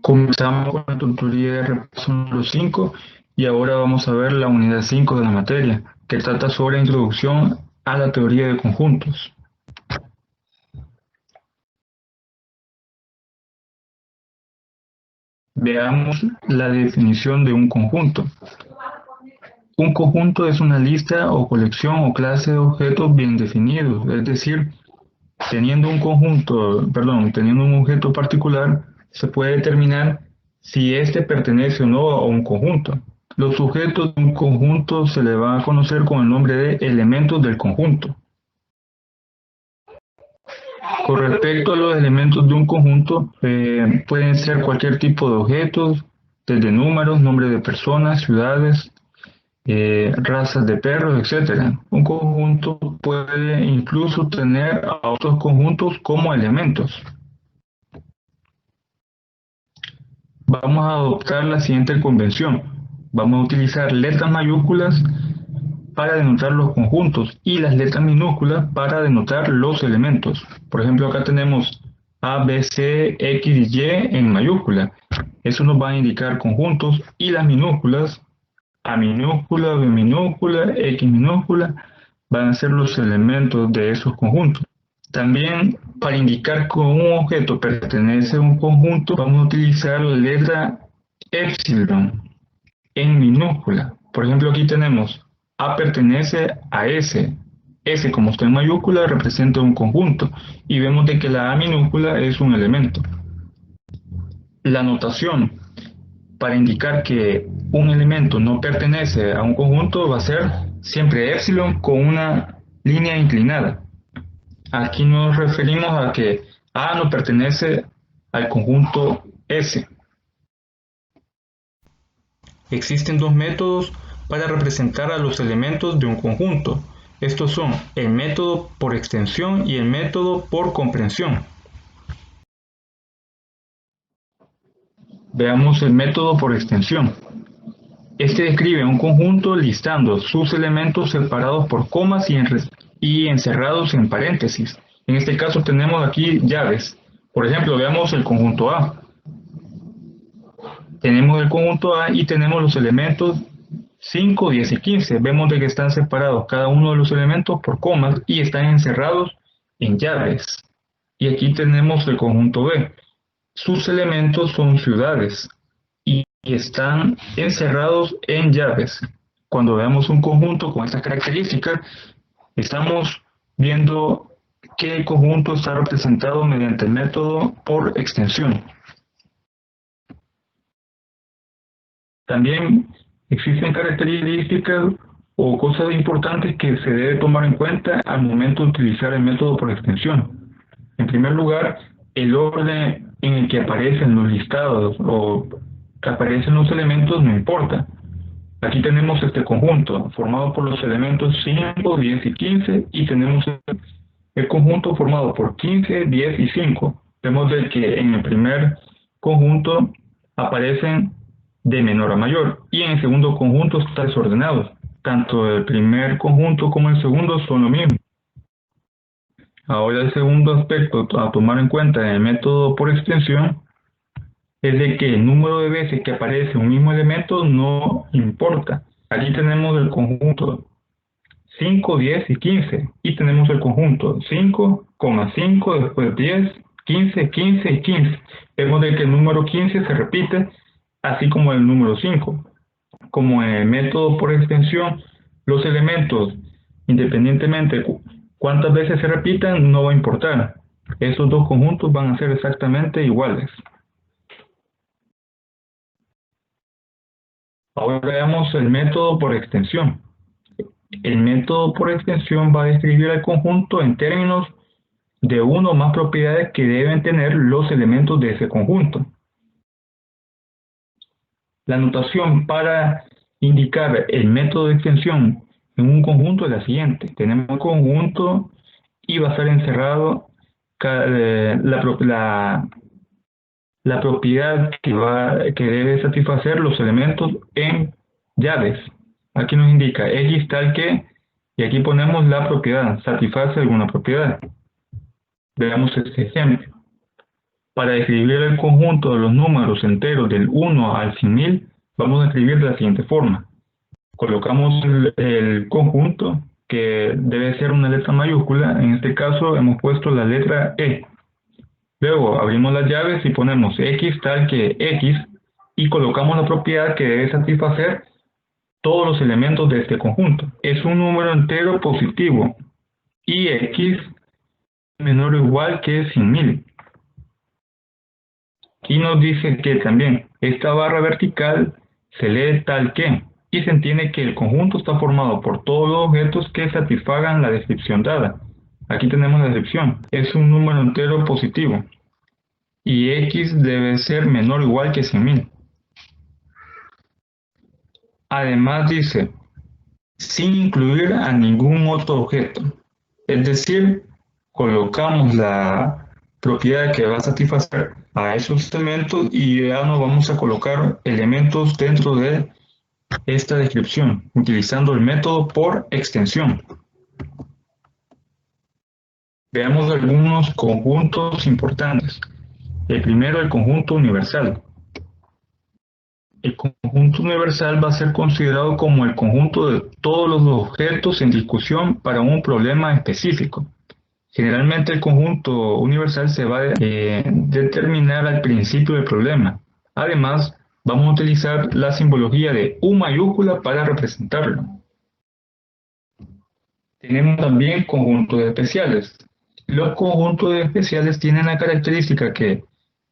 Comenzamos con la tutoría de repaso número 5 y ahora vamos a ver la unidad 5 de la materia, que trata sobre introducción a la teoría de conjuntos. Veamos la definición de un conjunto. Un conjunto es una lista o colección o clase de objetos bien definidos, es decir, teniendo teniendo un objeto particular, se puede determinar si éste pertenece o no a un conjunto. Los sujetos de un conjunto se le va a conocer con el nombre de elementos del conjunto. Con respecto a los elementos de un conjunto, pueden ser cualquier tipo de objetos, desde números, nombres de personas, ciudades, razas de perros, etc. Un conjunto puede incluso tener a otros conjuntos como elementos. Vamos a adoptar la siguiente convención. Vamos a utilizar letras mayúsculas para denotar los conjuntos y las letras minúsculas para denotar los elementos. Por ejemplo, acá tenemos A, B, C, X y Y en mayúscula. Eso nos va a indicar conjuntos y las minúsculas, A minúscula, B minúscula, X minúscula, van a ser los elementos de esos conjuntos. También para indicar que un objeto pertenece a un conjunto, vamos a utilizar la letra epsilon en minúscula. Por ejemplo, aquí tenemos A pertenece a S. S, como está en mayúscula, representa un conjunto. Y vemos de que la A minúscula es un elemento. La notación para indicar que un elemento no pertenece a un conjunto va a ser siempre epsilon con una línea inclinada. Aquí nos referimos a que A no pertenece al conjunto S. Existen dos métodos para representar a los elementos de un conjunto. Estos son el método por extensión y el método por comprensión. Veamos el método por extensión. Este describe un conjunto listando sus elementos separados por comas y encerrados en paréntesis. En este caso tenemos aquí llaves. Por ejemplo, veamos el conjunto A. Tenemos el conjunto A y tenemos los elementos 5, 10 y 15. Vemos de que están separados cada uno de los elementos por comas y están encerrados en llaves. Y aquí tenemos el conjunto B. Sus elementos son ciudades y están encerrados en llaves. Cuando veamos un conjunto con estas características, estamos viendo que el conjunto está representado mediante el método por extensión. También existen características o cosas importantes que se debe tomar en cuenta al momento de utilizar el método por extensión. En primer lugar, el orden en el que aparecen los listados o que aparecen los elementos no importa. Aquí tenemos este conjunto formado por los elementos 5, 10 y 15 y tenemos el conjunto formado por 15, 10 y 5. Vemos de que en el primer conjunto aparecen de menor a mayor y en el segundo conjunto está desordenado. Tanto el primer conjunto como el segundo son lo mismo. Ahora el segundo aspecto a tomar en cuenta en el método por extensión es de que el número de veces que aparece un mismo elemento no importa. Aquí tenemos el conjunto 5, 10 y 15 y tenemos el conjunto 5, 5, después 10, 15, 15 y 15. Vemos de que el número 15 se repite así como el número 5. Como en el método por extensión, los elementos, independientemente cuántas veces se repitan, no va a importar. Esos dos conjuntos van a ser exactamente iguales. Ahora veamos el método por extensión. El método por extensión va a describir el conjunto en términos de una o más propiedades que deben tener los elementos de ese conjunto. La notación para indicar el método de extensión en un conjunto es la siguiente. Tenemos un conjunto y va a estar encerrado la propiedad que debe satisfacer los elementos en llaves. Aquí nos indica X tal que, y aquí ponemos la propiedad, satisface alguna propiedad. Veamos este ejemplo. Para escribir el conjunto de los números enteros del 1 al 100.000, vamos a escribir de la siguiente forma. Colocamos el conjunto, que debe ser una letra mayúscula. En este caso hemos puesto la letra E. Luego abrimos las llaves y ponemos X tal que X y colocamos la propiedad que debe satisfacer todos los elementos de este conjunto. Es un número entero positivo y X menor o igual que 100.000. Y nos dice que también esta barra vertical se lee tal que, y se entiende que el conjunto está formado por todos los objetos que satisfagan la descripción dada. Aquí tenemos la descripción. Es un número entero positivo y X debe ser menor o igual que 100.000. Además dice, sin incluir a ningún otro objeto. Es decir, colocamos la propiedad que va a satisfacer a esos elementos y ya nos vamos a colocar elementos dentro de esta descripción, utilizando el método por extensión. Veamos algunos conjuntos importantes. El primero, el conjunto universal. El conjunto universal va a ser considerado como el conjunto de todos los objetos en discusión para un problema específico. Generalmente el conjunto universal se va a determinar al principio del problema. Además, vamos a utilizar la simbología de U mayúscula para representarlo. Tenemos también conjuntos especiales. Los conjuntos especiales tienen la característica que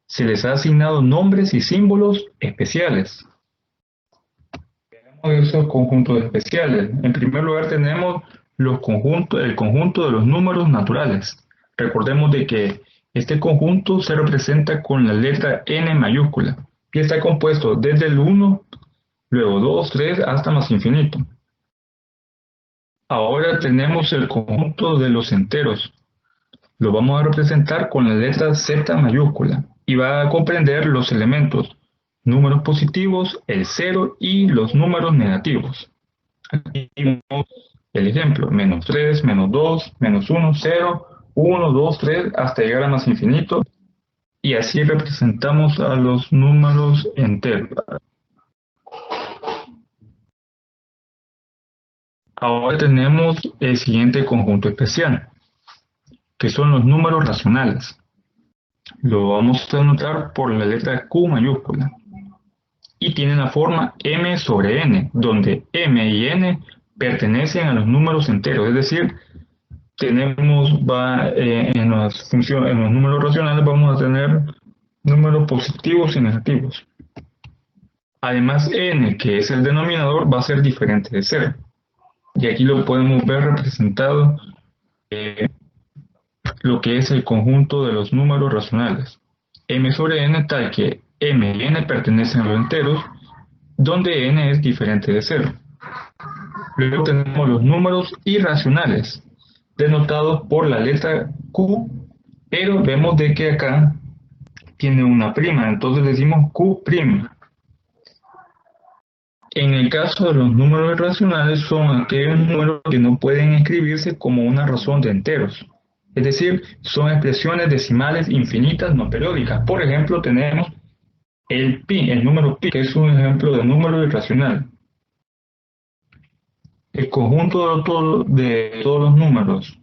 se les ha asignado nombres y símbolos especiales. Veamos esos conjuntos especiales. En primer lugar tenemos el conjunto de los números naturales. Recordemos de que este conjunto se representa con la letra N mayúscula y está compuesto desde el 1, luego 2, 3 hasta más infinito. Ahora tenemos el conjunto de los enteros. Lo vamos a representar con la letra Z mayúscula y va a comprender los elementos números positivos, el 0 y los números negativos. Aquí vemos el ejemplo, menos 3, menos 2, menos 1, 0, 1, 2, 3, hasta llegar a más infinito. Y así representamos a los números enteros. Ahora tenemos el siguiente conjunto especial, que son los números racionales. Lo vamos a anotar por la letra Q mayúscula. Y tienen la forma m sobre n, donde m y n pertenecen a los números enteros, es decir, tenemos en los números racionales vamos a tener números positivos y negativos. Además, n, que es el denominador, va a ser diferente de 0. Y aquí lo podemos ver representado lo que es el conjunto de los números racionales. M sobre n tal que m y n pertenecen a los enteros, donde n es diferente de 0. Luego tenemos los números irracionales, denotados por la letra Q, pero vemos de que acá tiene una prima, entonces decimos Q'. En el caso de los números irracionales son aquellos números que no pueden escribirse como una razón de enteros. Es decir, son expresiones decimales infinitas no periódicas. Por ejemplo, tenemos el pi, el número pi, que es un ejemplo de número irracional. El conjunto de todos los números,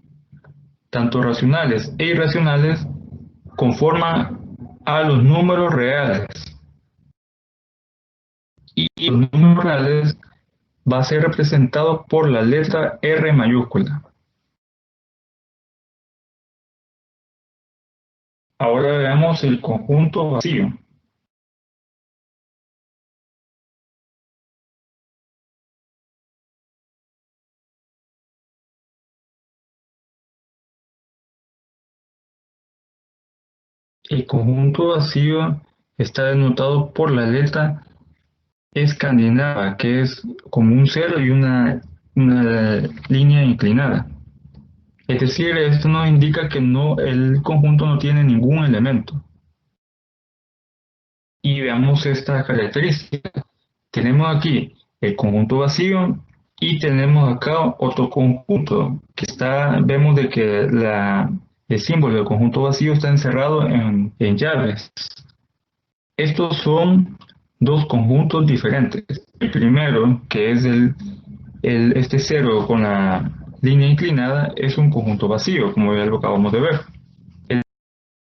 tanto racionales e irracionales, conforman a los números reales. Y los números reales va a ser representado por la letra R mayúscula. Ahora veamos el conjunto vacío. El conjunto vacío está denotado por la letra escandinava, que es como un cero y una línea inclinada. Es decir, esto nos indica que el conjunto no tiene ningún elemento. Y veamos esta característica. Tenemos aquí el conjunto vacío y tenemos acá otro conjunto que vemos de que el símbolo del conjunto vacío está encerrado en llaves. Estos son dos conjuntos diferentes. El primero, que es este cero con la línea inclinada, es un conjunto vacío, como ya lo acabamos de ver.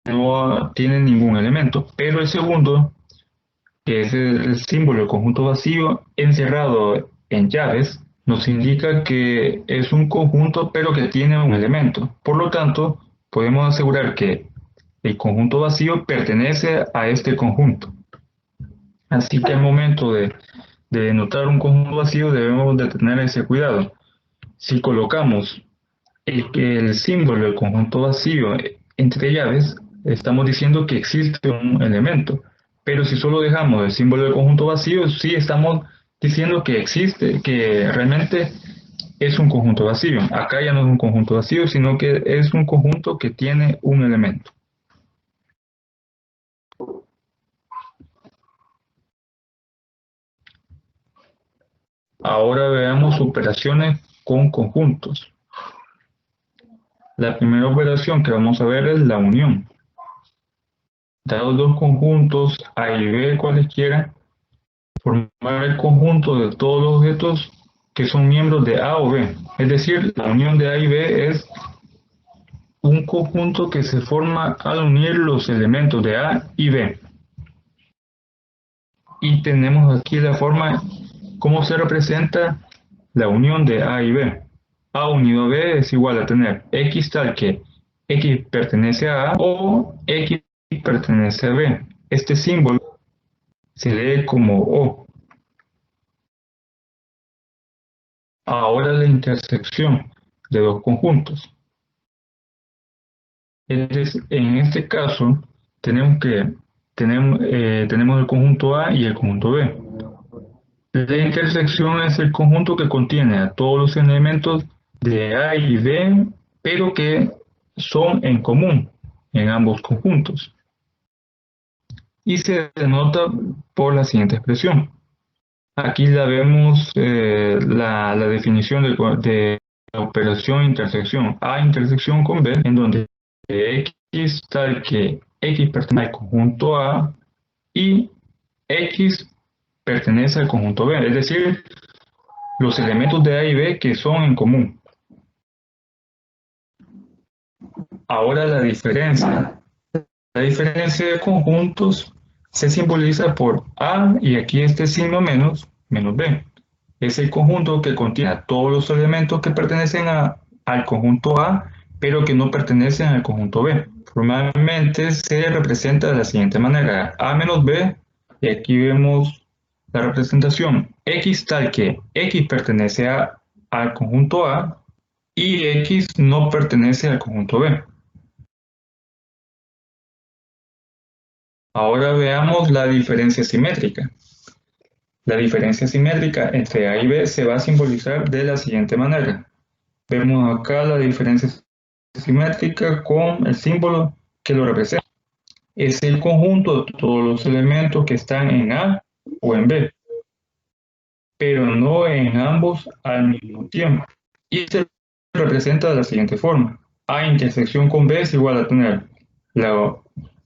No tiene ningún elemento, pero el segundo, que es el símbolo del conjunto vacío encerrado en llaves, nos indica que es un conjunto pero que tiene un elemento. Por lo tanto, podemos asegurar que el conjunto vacío pertenece a este conjunto. Así que al momento de denotar un conjunto vacío debemos de tener ese cuidado. Si colocamos el símbolo del conjunto vacío entre llaves, estamos diciendo que existe un elemento. Pero si solo dejamos el símbolo del conjunto vacío, sí estamos diciendo que existe, que realmente es un conjunto vacío. Acá ya no es un conjunto vacío, sino que es un conjunto que tiene un elemento. Ahora veamos operaciones con conjuntos. La primera operación que vamos a ver es la unión. Dados dos conjuntos A y B cualesquiera, formar el conjunto de todos los objetos que son miembros de A o B. Es decir, la unión de A y B es un conjunto que se forma al unir los elementos de A y B. Y tenemos aquí la forma, cómo se representa la unión de A y B. A unido a B es igual a tener X tal que X pertenece a A o X pertenece a B. Este símbolo se lee como O. Ahora la intersección de dos conjuntos. En este caso, tenemos el conjunto A y el conjunto B. La intersección es el conjunto que contiene a todos los elementos de A y B, pero que son en común en ambos conjuntos. Y se denota por la siguiente expresión. Aquí la vemos la definición de la operación intersección A intersección con B, en donde X tal que X pertenece al conjunto A y X pertenece al conjunto B, es decir, los elementos de A y B que son en común. Ahora la diferencia. La diferencia de conjuntos se simboliza por A y aquí este signo menos B. Es el conjunto que contiene a todos los elementos que pertenecen al conjunto A, pero que no pertenecen al conjunto B. Formalmente se representa de la siguiente manera: A menos B, y aquí vemos la representación X tal que X pertenece al conjunto A y X no pertenece al conjunto B. Ahora veamos la diferencia simétrica. La diferencia simétrica entre A y B se va a simbolizar de la siguiente manera. Vemos acá la diferencia simétrica con el símbolo que lo representa. Es el conjunto de todos los elementos que están en A o en B, pero no en ambos al mismo tiempo. Y se representa de la siguiente forma. A intersección con B es igual a tener la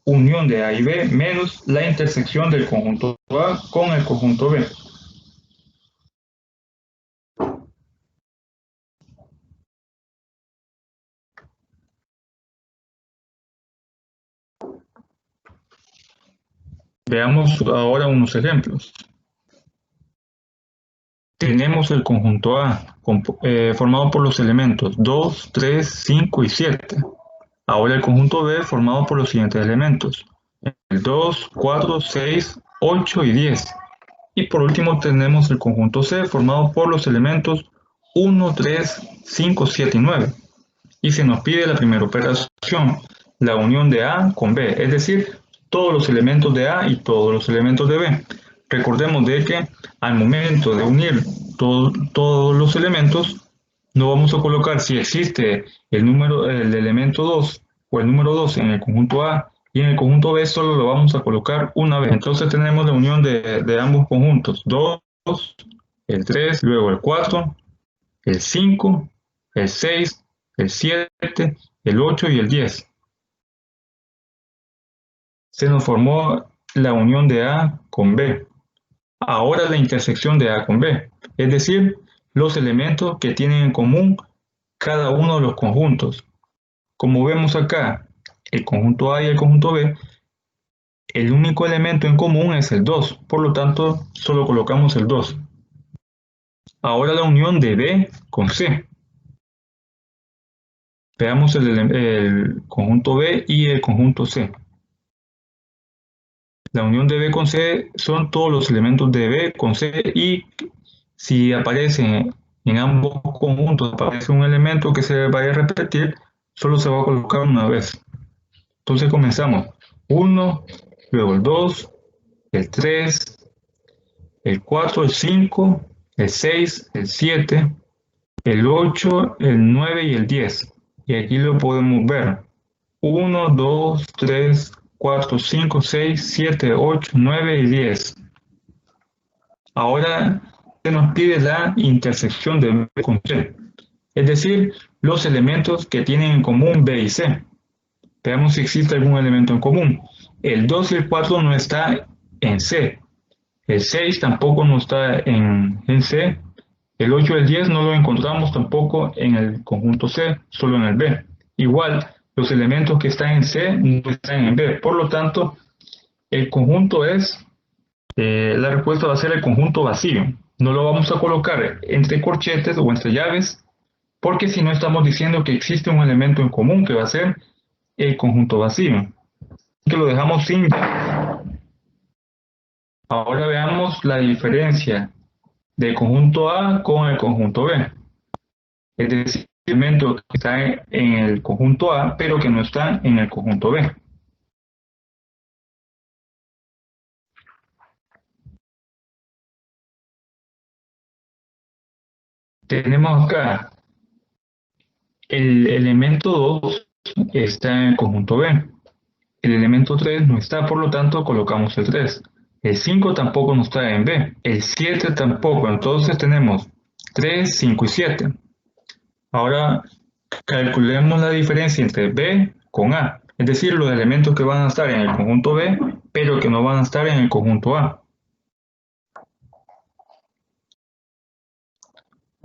unión de A y B menos la intersección del conjunto A con el conjunto B. Veamos ahora unos ejemplos. Tenemos el conjunto A formado por los elementos 2, 3, 5 y 7. Ahora el conjunto B formado por los siguientes elementos: el 2, 4, 6, 8 y 10. Y por último tenemos el conjunto C formado por los elementos 1, 3, 5, 7 y 9. Y se nos pide la primera operación, la unión de A con B, es decir, todos los elementos de A y todos los elementos de B. Recordemos de que al momento de unir todos los elementos, no vamos a colocar si existe el elemento 2 o el número 2 en el conjunto A y en el conjunto B solo lo vamos a colocar una vez. Entonces tenemos la unión de ambos conjuntos, 2, el 3, luego el 4, el 5, el 6, el 7 el 8 y el 10. Se nos formó la unión de A con B. Ahora la intersección de A con B, es decir, los elementos que tienen en común cada uno de los conjuntos. Como vemos acá, el conjunto A y el conjunto B, el único elemento en común es el 2, por lo tanto, solo colocamos el 2. Ahora la unión de B con C. Veamos el conjunto B y el conjunto C. La unión de B con C son todos los elementos de B con C y si aparece en ambos conjuntos aparece un elemento que se vaya a repetir, solo se va a colocar una vez. Entonces comenzamos. 1, luego el 2, el 3, el 4, el 5, el 6, el 7, el 8, el 9 y el 10. Y aquí lo podemos ver. 1, 2, 3, 4, 5, 6, 7, 8, 9 y 10. Ahora se nos pide la intersección de B con C, es decir, los elementos que tienen en común B y C. Veamos si existe algún elemento en común. El 2 y el 4 no está en C. El 6 tampoco no está en C. El 8 y el 10 no lo encontramos tampoco en el conjunto C, solo en el B. Igual, los elementos que están en C no están en B. Por lo tanto, el conjunto la respuesta va a ser el conjunto vacío. No lo vamos a colocar entre corchetes o entre llaves, porque si no estamos diciendo que existe un elemento en común que va a ser el conjunto vacío. Que lo dejamos sin llaves. Ahora veamos la diferencia del conjunto A con el conjunto B. Es decir, elementos que están en el conjunto A, pero que no están en el conjunto B. Tenemos acá el elemento 2 está en el conjunto B. El elemento 3 no está, por lo tanto colocamos el 3. El 5 tampoco no está en B. El 7 tampoco. Entonces tenemos 3, 5 y 7. Ahora calculemos la diferencia entre B con A. Es decir, los elementos que van a estar en el conjunto B, pero que no van a estar en el conjunto A.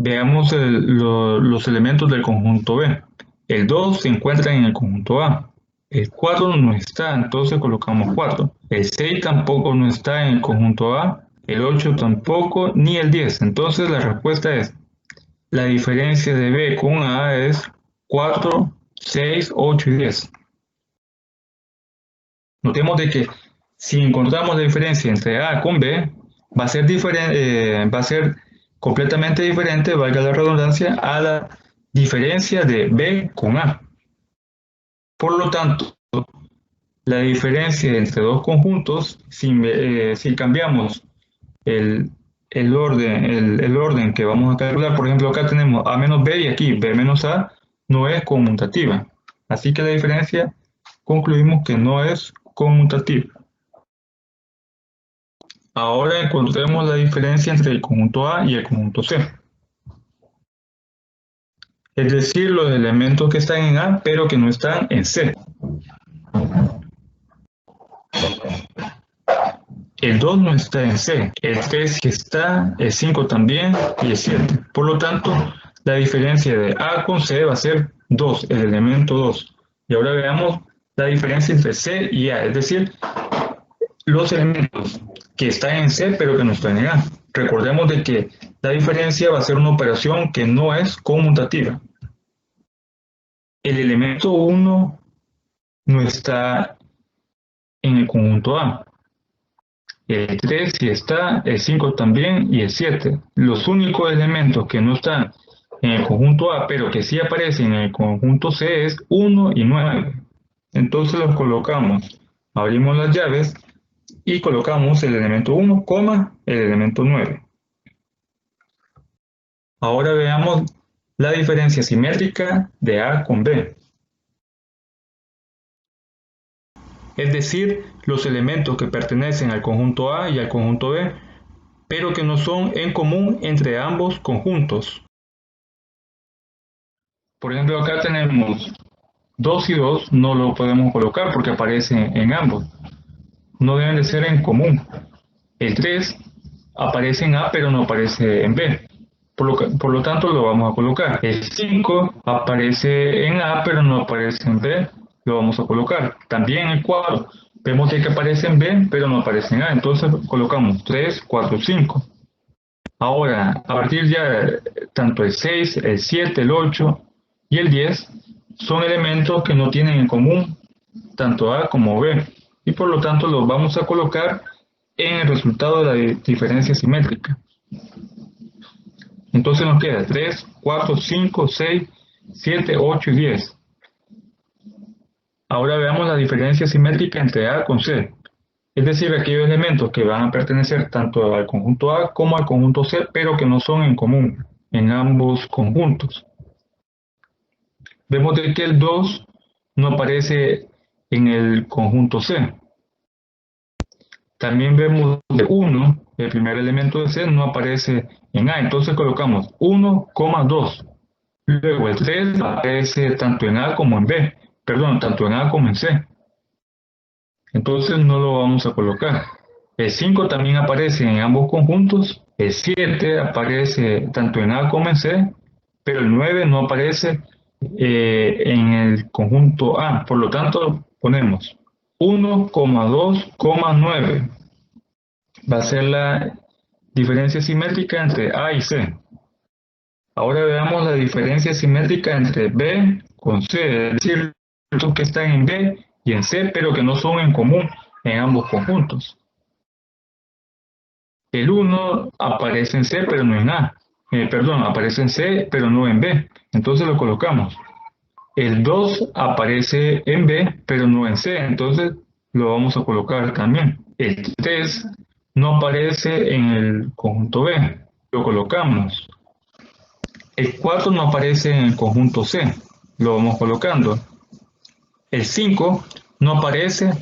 Veamos los elementos del conjunto B. El 2 se encuentra en el conjunto A. El 4 no está, entonces colocamos 4. El 6 tampoco no está en el conjunto A. El 8 tampoco, ni el 10. Entonces la respuesta es, la diferencia de B con A es 4, 6, 8 y 10. Notemos de que si encontramos la diferencia entre A con B, va a ser completamente diferente, valga la redundancia, a la diferencia de B con A. Por lo tanto, la diferencia entre dos conjuntos, si cambiamos el orden que vamos a calcular, por ejemplo, acá tenemos A menos B y aquí B menos A, no es conmutativa. Así que la diferencia concluimos que no es conmutativa. Ahora encontremos la diferencia entre el conjunto A y el conjunto C. Es decir, los elementos que están en A, pero que no están en C. El 2 no está en C, el 3 sí está, el 5 también y el 7. Por lo tanto, la diferencia de A con C va a ser 2, el elemento 2. Y ahora veamos la diferencia entre C y A, es decir, los elementos que están en C pero que no están en A. Recordemos de que la diferencia va a ser una operación que no es conmutativa. El elemento 1 no está en el conjunto A. El 3 sí está, el 5 también y el 7. Los únicos elementos que no están en el conjunto A, pero que sí aparecen en el conjunto C es 1 y 9. Entonces los colocamos, abrimos las llaves y colocamos el elemento 1, el elemento 9. Ahora veamos la diferencia simétrica de A con B. Es decir, los elementos que pertenecen al conjunto A y al conjunto B, pero que no son en común entre ambos conjuntos. Por ejemplo, acá tenemos 2 y 2 no lo podemos colocar porque aparecen en ambos. No deben de ser en común. El 3 aparece en A pero no aparece en B. Por lo tanto lo vamos a colocar. El 5 aparece en A pero no aparece en B. Lo vamos a colocar. También el 4 vemos que aparece en B pero no aparece en A. Entonces colocamos 3, 4, 5. Ahora, a partir ya tanto el 6, el 7, el 8 y el 10 son elementos que no tienen en común tanto A como B y por lo tanto los vamos a colocar en el resultado de la diferencia simétrica. Entonces nos queda 3, 4, 5, 6, 7, 8 y 10. Ahora veamos la diferencia simétrica entre A con C. Es decir, aquellos elementos que van a pertenecer tanto al conjunto A como al conjunto C, pero que no son en común en ambos conjuntos. Vemos de que el 2 no aparece en el conjunto C. También vemos de 1, el primer elemento de C, no aparece en A. Entonces colocamos 1, 2. Luego el 3 aparece tanto en A como en B. Perdón, tanto en A como en C. Entonces no lo vamos a colocar. El 5 también aparece en ambos conjuntos. El 7 aparece tanto en A como en C, pero el 9 no aparece en el conjunto A. Por lo tanto, ponemos 1, 2, 9. Va a ser la diferencia simétrica entre A y C. Ahora veamos la diferencia simétrica entre B con C, es decir, los que están en B y en C, pero que no son en común en ambos conjuntos. El 1 aparece en C, pero no en A. Perdón, aparece en C, pero no en B. Entonces lo colocamos. El 2 aparece en B, pero no en C. Entonces lo vamos a colocar también. El 3 no aparece en el conjunto B. Lo colocamos. El 4 no aparece en el conjunto C. Lo vamos colocando. El 5 no aparece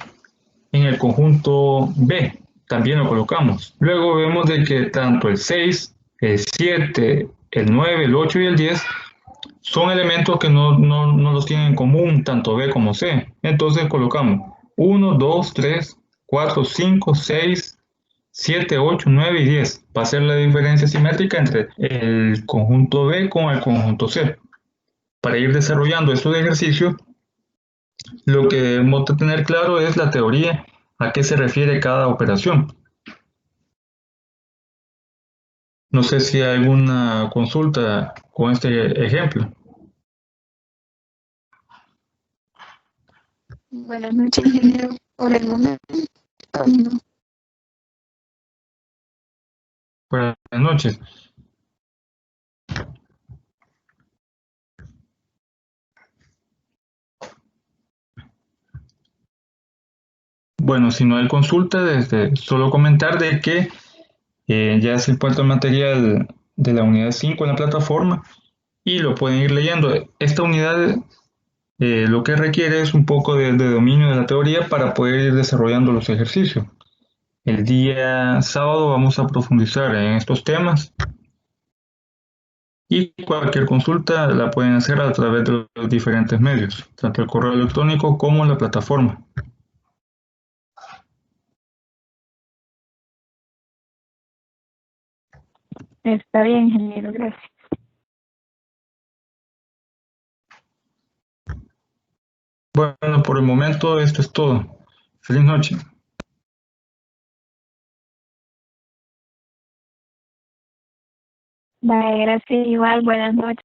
en el conjunto B. También lo colocamos. Luego vemos de que tanto el 6, el 7, el 9, el 8 y el 10 son elementos que no los tienen en común tanto B como C. Entonces colocamos 1, 2, 3, 4, 5, 6, 7, 8, 9 y 10. Va a ser la diferencia simétrica entre el conjunto B con el conjunto C. Para ir desarrollando estos ejercicios, lo que debemos tener claro es la teoría, a qué se refiere cada operación. No sé si hay alguna consulta con este ejemplo. Buenas noches, ingeniero. Por el momento, no. Buenas noches. Bueno, si no hay consulta, solo comentar de que ya se encuentra el material de la unidad 5 en la plataforma y lo pueden ir leyendo. Esta unidad lo que requiere es un poco de dominio de la teoría para poder ir desarrollando los ejercicios. El día sábado vamos a profundizar en estos temas y cualquier consulta la pueden hacer a través de los diferentes medios, tanto el correo electrónico como la plataforma. Está bien, ingeniero, gracias. Bueno, por el momento esto es todo. Feliz noche. Vale, gracias, igual, buenas noches.